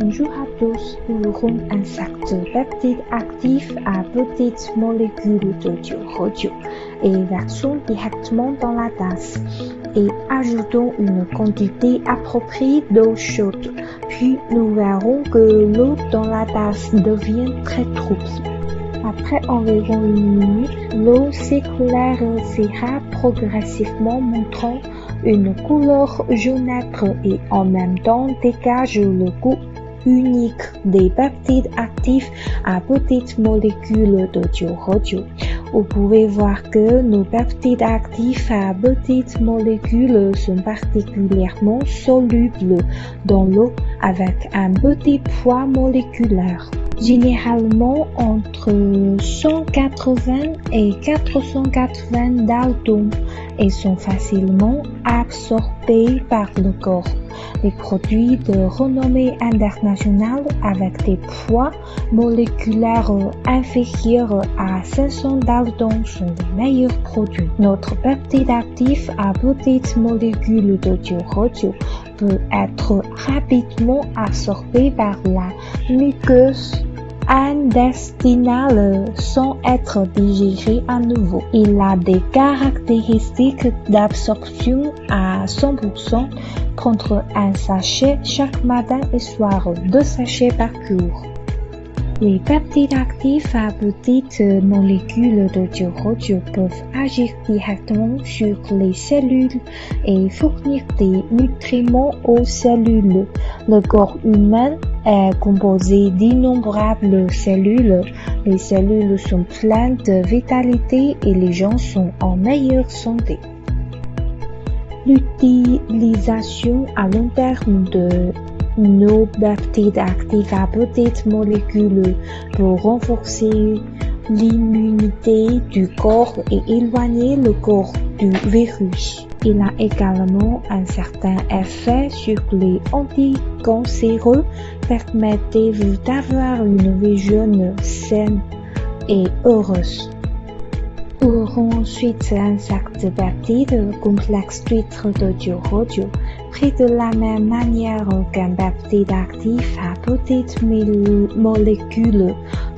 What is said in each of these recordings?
Bonjour à tous, nous verrons un sac de peptides actifs à petites molécules de diorodio et versons directement dans la tasse et ajoutons une quantité appropriée d'eau chaude. Puis nous verrons que l'eau dans la tasse devient très trouble. Après environ 1 minute, l'eau s'éclaircira progressivement montrant une couleur jaunâtre et en même temps dégage le goût unique des peptides actifs à petites molécules de diorodio. Vous pouvez voir que nos peptides actifs à petites molécules sont particulièrement solubles dans l'eau avec un petit poids moléculaire, généralement entre 180 et 480 daltons et sont facilement absorbés par le corps. Les produits de renommée internationale avec des poids moléculaires inférieurs à 500 daltons sont les meilleurs produits. Notre peptide actif à petites molécules de diorodio peut être rapidement absorbé par la muqueuse intestinale sans être digéré à nouveau. Il a des caractéristiques d'absorption à 100%. Prendre un sachet chaque matin et soir, 2 sachets par jour. Les peptides actifs à petites molécules de diorodio peuvent agir directement sur les cellules et fournir des nutriments aux cellules. Le corps humain est composé d'innombrables cellules. Les cellules sont pleines de vitalité et les gens sont en meilleure santé. L'utilisation à long terme de nos peptides actifs à petites molécules peut renforcer l'immunité du corps et éloigner le corps du virus. Il a également un certain effet sur les anticancéreux, permettant d'avoir une vision saine et heureuse. Ouvrons ensuite un sac de peptides complexe d'huîtres de diorodio. Pris de la même manière qu'un peptide actif à petites molécules,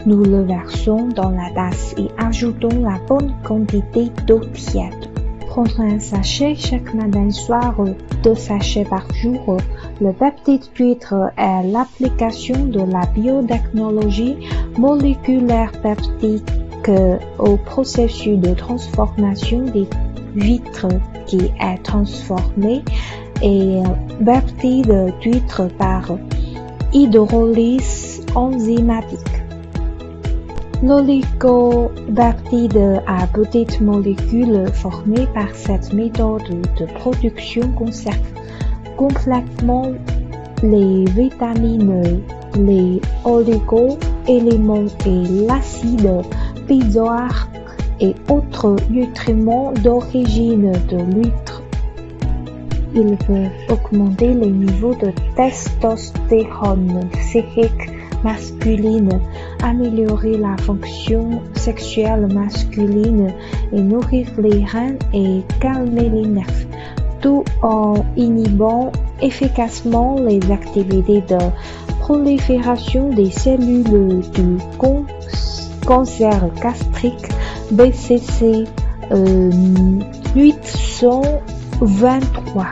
nous le versons dans la tasse et ajoutons la bonne quantité d'eau tiède. Prendre un sachet chaque matin et soir, 2 sachets par jour. Le peptide d'huître est l'application de la biotechnologie moléculaire peptidique au processus de transformation des huîtres qui est transformé et peptide d'huître par hydrolyse enzymatique. L'oligopeptide à petites molécules formés par cette méthode de production conserve complètement les vitamines, les oligo-éléments et l'acide benzoïque et autres nutriments d'origine de l'huître. Ils peuvent augmenter les niveaux de testostérone sérique masculine, améliorer la fonction sexuelle masculine et nourrir les reins et calmer les nerfs, tout en inhibant efficacement les activités de prolifération des cellules du cancer gastrique BCC 823.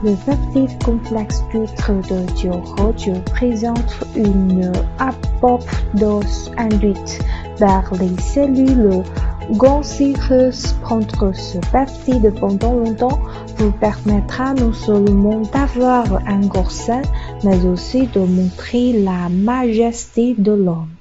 Le peptide complexe d'huîtres de diorodio présente une apoptose induite par les cellules cancéreuses. Prendre ce peptide pendant longtemps vous permettra non seulement d'avoir un corps sain, mais aussi de montrer la majesté de l'homme.